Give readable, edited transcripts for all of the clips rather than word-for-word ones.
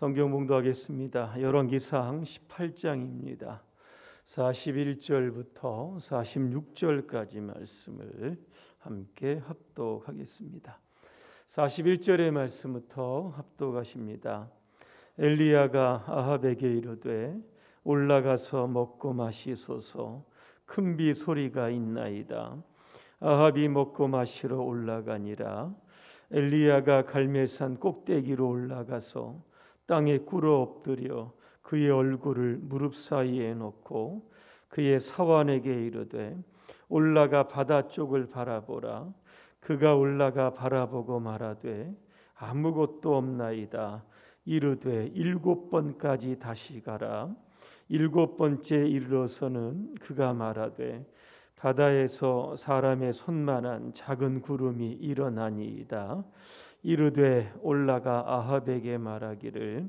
성경 봉독하겠습니다. 열왕기상 18장입니다. 41절부터 46절까지 말씀을 함께 합독하겠습니다. 41절의 말씀부터 합독하십니다. 엘리야가 아합에게 이르되 올라가서 먹고 마시소서. 큰 비 소리가 있나이다. 아합이 먹고 마시러 올라가니라. 엘리야가 갈멜산 꼭대기로 올라가서 땅에 꿇어 엎드려 그의 얼굴을 무릎 사이에 놓고 그의 사환에게 이르되 올라가 바다 쪽을 바라보라. 그가 올라가 바라보고 말하되 아무것도 없나이다. 이르되 7번까지 다시 가라. 7번째 이르러서는 그가 말하되 바다에서 사람의 손만한 작은 구름이 일어나니이다. 이르되 올라가 아합에게 말하기를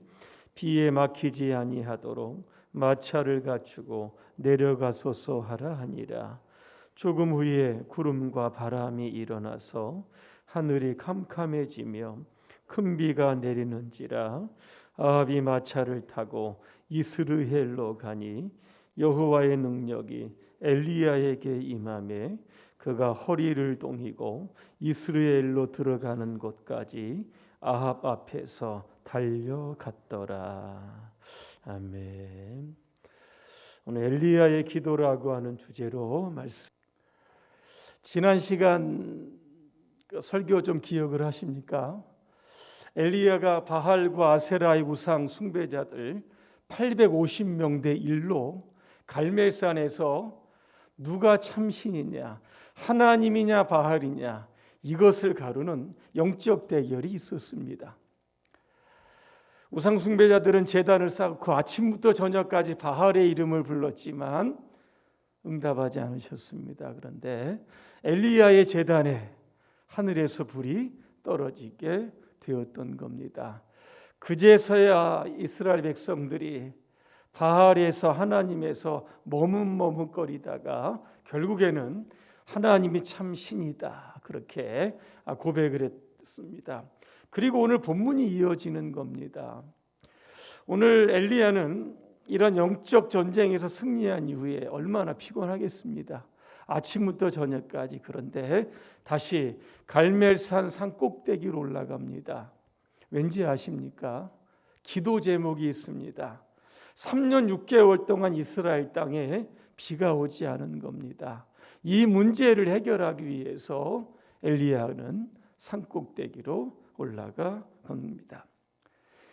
비에 막히지 아니하도록 마차를 갖추고 내려가소서 하라 하니라. 조금 후에 구름과 바람이 일어나서 하늘이 캄캄해지며 큰 비가 내리는지라. 아합이 마차를 타고 이스르헬로 가니 여호와의 능력이 엘리야에게 임하매 그가 허리를 동이고 이스라엘로 들어가는 곳까지 아합 앞에서 달려갔더라. 아멘. 오늘 엘리야의 기도라고 하는 주제로 말씀. 지난 시간 설교 좀 기억을 하십니까? 엘리야가 바할과 아세라의 우상 숭배자들 850명 대 1로 갈멜산에서 누가 참신이냐, 하나님이냐 바할이냐, 이것을 가르는 영적 대결이 있었습니다. 우상 숭배자들은 제단을 쌓고 아침부터 저녁까지 바할의 이름을 불렀지만 응답하지 않으셨습니다. 그런데 엘리야의 제단에 하늘에서 불이 떨어지게 되었던 겁니다. 그제서야 이스라엘 백성들이 바알에서 하나님에서 머뭇머뭇거리다가 결국에는 하나님이 참 신이다 그렇게 고백을 했습니다. 그리고 오늘 본문이 이어지는 겁니다. 오늘 엘리야는 이런 영적 전쟁에서 승리한 이후에 얼마나 피곤하겠습니다. 아침부터 저녁까지. 그런데 다시 갈멜산 산 꼭대기로 올라갑니다. 왠지 아십니까? 기도 제목이 있습니다. 3년 6개월 동안 이스라엘 땅에 비가 오지 않은 겁니다. 이 문제를 해결하기 위해서 엘리야는 산꼭대기로 올라가 겁니다.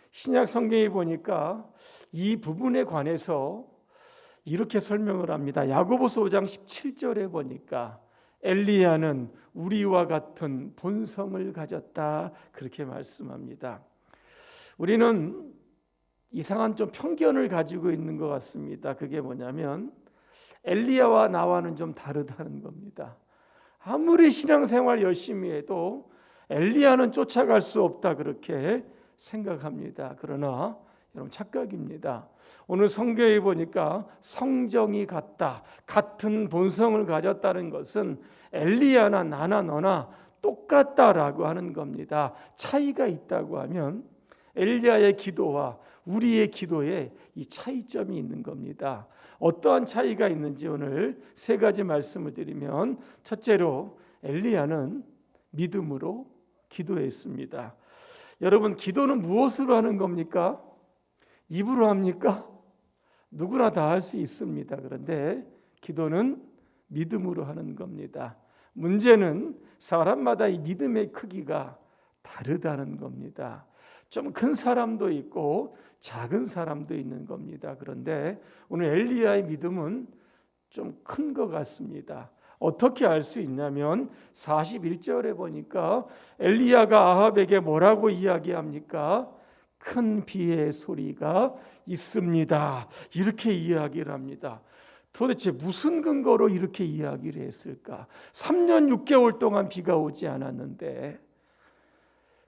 신약 성경에 보니까 이 부분에 관해서 이렇게 설명을 합니다. 야고보서 5장 17절에 보니까 엘리야는 우리와 같은 본성을 가졌다 그렇게 말씀합니다. 우리는 이상한 좀 편견을 가지고 있는 것 같습니다. 그게 뭐냐면 엘리야와 나와는 좀 다르다는 겁니다. 아무리 신앙생활 열심히 해도 엘리야는 쫓아갈 수 없다 그렇게 생각합니다. 그러나 여러분 착각입니다. 오늘 성경에 보니까 성정이 같다, 같은 본성을 가졌다는 것은 엘리야나 나나 너나 똑같다라고 하는 겁니다. 차이가 있다고 하면 엘리야의 기도와 우리의 기도에 이 차이점이 있는 겁니다. 어떠한 차이가 있는지 오늘 세 가지 말씀을 드리면, 첫째로 엘리야는 믿음으로 기도했습니다. 여러분, 기도는 무엇으로 하는 겁니까? 입으로 합니까? 누구나 다 할 수 있습니다. 그런데 기도는 믿음으로 하는 겁니다. 문제는 사람마다 이 믿음의 크기가 다르다는 겁니다. 좀 큰 사람도 있고 작은 사람도 있는 겁니다. 그런데 오늘 엘리야의 믿음은 좀 큰 것 같습니다. 어떻게 알 수 있냐면 41절에 보니까 엘리야가 아합에게 뭐라고 이야기합니까? 큰 비의 소리가 있습니다. 이렇게 이야기를 합니다. 도대체 무슨 근거로 이렇게 이야기를 했을까? 3년 6개월 동안 비가 오지 않았는데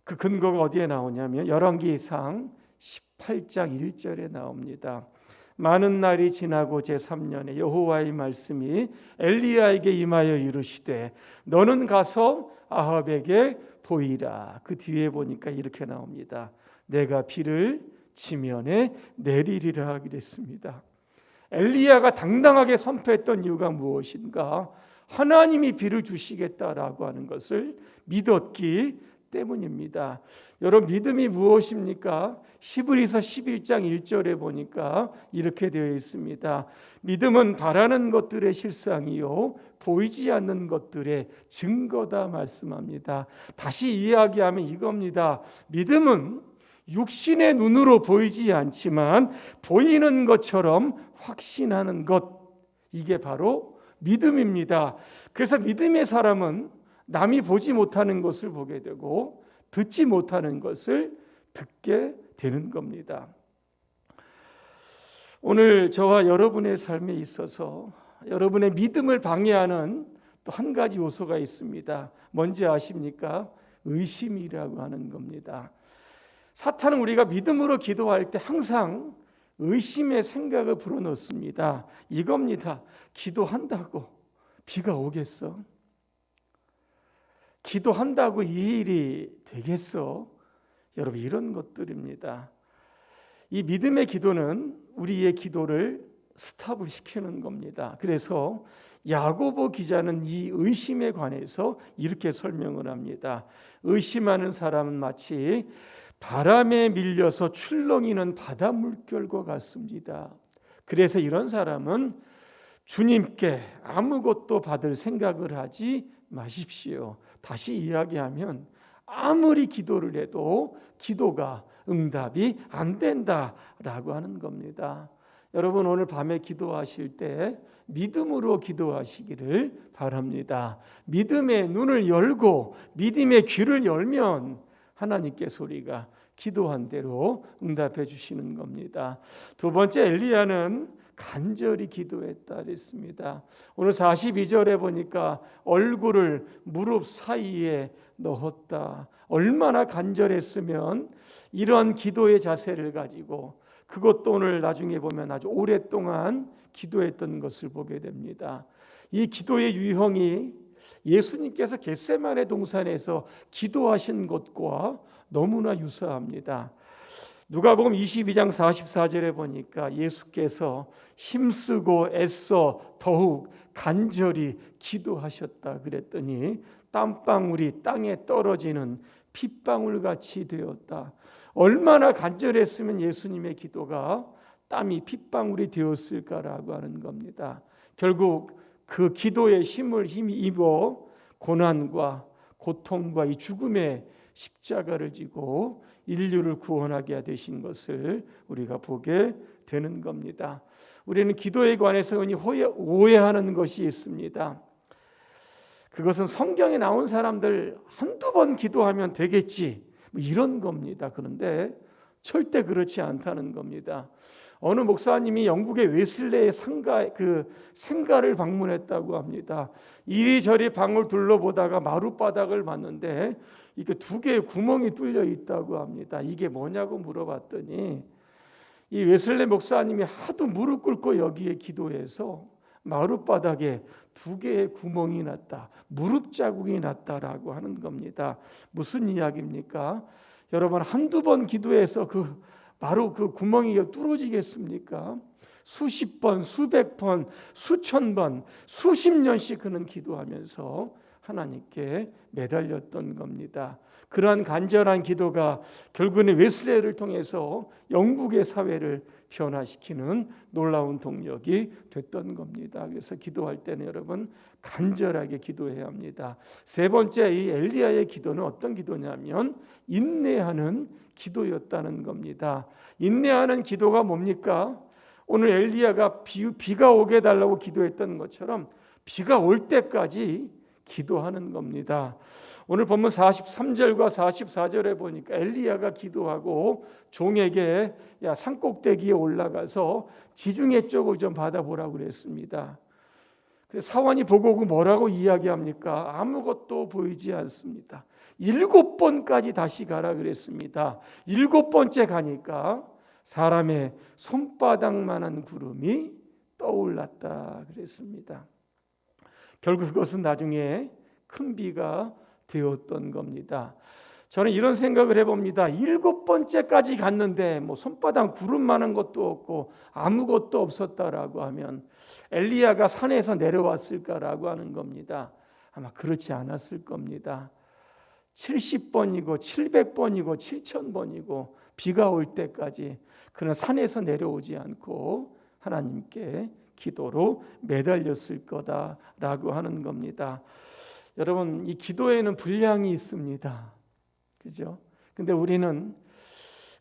그 근거가 어디에 나오냐면 열왕기상 18장 1절에 나옵니다. 많은 날이 지나고 제3년에 여호와의 말씀이 엘리야에게 임하여 이르시되 너는 가서 아합에게 보이라. 그 뒤에 보니까 이렇게 나옵니다. 내가 비를 지면에 내리리라 그랬습니다. 엘리야가 당당하게 선포했던 이유가 무엇인가? 하나님이 비를 주시겠다라고 하는 것을 믿었기 때문입니다. 여러분, 믿음이 무엇입니까? 히브리서 11장 1절에 보니까 이렇게 되어 있습니다. 믿음은 바라는 것들의 실상이요 보이지 않는 것들의 증거다 말씀합니다. 다시 이야기하면 이겁니다. 믿음은 육신의 눈으로 보이지 않지만 보이는 것처럼 확신하는 것, 이게 바로 믿음입니다. 그래서 믿음의 사람은 남이 보지 못하는 것을 보게 되고 듣지 못하는 것을 듣게 되는 겁니다. 오늘 저와 여러분의 삶에 있어서 여러분의 믿음을 방해하는 또 한 가지 요소가 있습니다. 뭔지 아십니까? 의심이라고 하는 겁니다. 사탄은 우리가 믿음으로 기도할 때 항상 의심의 생각을 불어넣습니다. 이겁니다. 기도한다고 비가 오겠어? 기도한다고 이 일이 되겠어? 여러분, 이런 것들입니다. 이 믿음의 기도는 우리의 기도를 스탑을 시키는 겁니다. 그래서 야고보 기자는 이 의심에 관해서 이렇게 설명을 합니다. 의심하는 사람은 마치 바람에 밀려서 출렁이는 바다 물결과 같습니다. 그래서 이런 사람은 주님께 아무것도 받을 생각을 하지 마십시오. 다시 이야기하면 아무리 기도를 해도 기도가 응답이 안 된다라고 하는 겁니다. 여러분, 오늘 밤에 기도하실 때 믿음으로 기도하시기를 바랍니다. 믿음의 눈을 열고 믿음의 귀를 열면 하나님께서 우리가 기도한 대로 응답해 주시는 겁니다. 두 번째, 엘리야는 간절히 기도했다 그랬습니다. 오늘 42절에 보니까 얼굴을 무릎 사이에 넣었다. 얼마나 간절했으면 이런 기도의 자세를 가지고, 그것도 오늘 나중에 보면 아주 오랫동안 기도했던 것을 보게 됩니다. 이 기도의 유형이 예수님께서 겟세마네 동산에서 기도하신 것과 너무나 유사합니다. 누가복음 22장 44절에 보니까 예수께서 힘쓰고 애써 더욱 간절히 기도하셨다 그랬더니 땀방울이 땅에 떨어지는 핏방울같이 되었다. 얼마나 간절했으면 예수님의 기도가 땀이 핏방울이 되었을까라고 하는 겁니다. 결국 그 기도의 힘을 힘입어 고난과 고통과 이 죽음의 십자가를 지고 인류를 구원하게 되신 것을 우리가 보게 되는 겁니다. 우리는 기도에 관해서 흔히 오해하는 것이 있습니다. 그것은 성경에 나온 사람들 한두 번 기도하면 되겠지, 이런 겁니다. 그런데 절대 그렇지 않다는 겁니다. 어느 목사님이 영국의 웨슬레의 생가를 방문했다고 합니다. 이리저리 방을 둘러보다가 마룻바닥을 봤는데 이게 두 개의 구멍이 뚫려 있다고 합니다. 이게 뭐냐고 물어봤더니 이 웨슬레 목사님이 하도 무릎 꿇고 여기에 기도해서 마룻바닥에 두 개의 구멍이 났다, 무릎 자국이 났다라고 하는 겁니다. 무슨 이야기입니까? 여러분, 한두 번 기도해서 바로 그 구멍이 뚫어지겠습니까? 수십 번, 수백 번, 수천 번, 수십 년씩 그는 기도하면서 하나님께 매달렸던 겁니다. 그러한 간절한 기도가 결국은 웨슬레를 통해서 영국의 사회를 변화시키는 놀라운 동력이 됐던 겁니다. 그래서 기도할 때는 여러분 간절하게 기도해야 합니다. 세 번째, 이 엘리야의 기도는 어떤 기도냐면 인내하는 기도였다는 겁니다. 인내하는 기도가 뭡니까? 오늘 엘리야가 비가 오게 달라고 기도했던 것처럼 비가 올 때까지 기도하는 겁니다. 오늘 본문 43절과 44절에 보니까 엘리야가 기도하고 종에게 산꼭대기에 올라가서 지중해 쪽을 좀 받아보라고 그랬습니다. 사원이 보고 오고 뭐라고 이야기합니까? 아무것도 보이지 않습니다. 7번까지 다시 가라 그랬습니다. 7번째 가니까 사람의 손바닥만한 구름이 떠올랐다 그랬습니다. 결국 그것은 나중에 큰 비가 되었던 겁니다. 저는 이런 생각을 해봅니다. 7번째까지 갔는데 뭐 손바닥 구름 많은 것도 없고 아무것도 없었다라고 하면 엘리야가 산에서 내려왔을까라고 하는 겁니다. 아마 그렇지 않았을 겁니다. 70번이고 700번이고 7000번이고 비가 올 때까지 그는 산에서 내려오지 않고 하나님께 기도로 매달렸을 거다라고 하는 겁니다. 여러분, 이 기도에는 분량이 있습니다. 그죠? 근데 우리는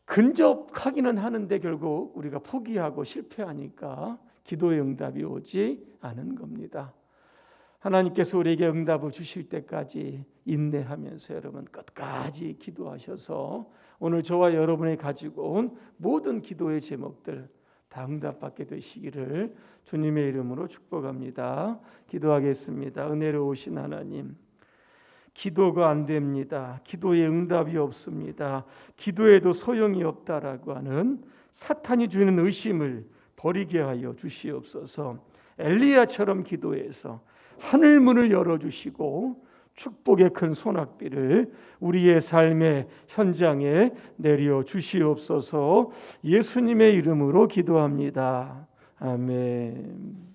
근접하기는 하는데 결국 우리가 포기하고 실패하니까 기도의 응답이 오지 않은 겁니다. 하나님께서 우리에게 응답을 주실 때까지 인내하면서 여러분 끝까지 기도하셔서 오늘 저와 여러분이 가지고 온 모든 기도의 제목들 다 응답받게 되시기를 주님의 이름으로 축복합니다. 기도하겠습니다. 은혜로우신 하나님, 기도가 안 됩니다. 기도에 응답이 없습니다. 기도에도 소용이 없다라고 하는 사탄이 주는 의심을 버리게 하여 주시옵소서. 엘리야처럼 기도해서 하늘 문을 열어주시고 축복의 큰 소낙비를 우리의 삶의 현장에 내려 주시옵소서. 예수님의 이름으로 기도합니다. 아멘.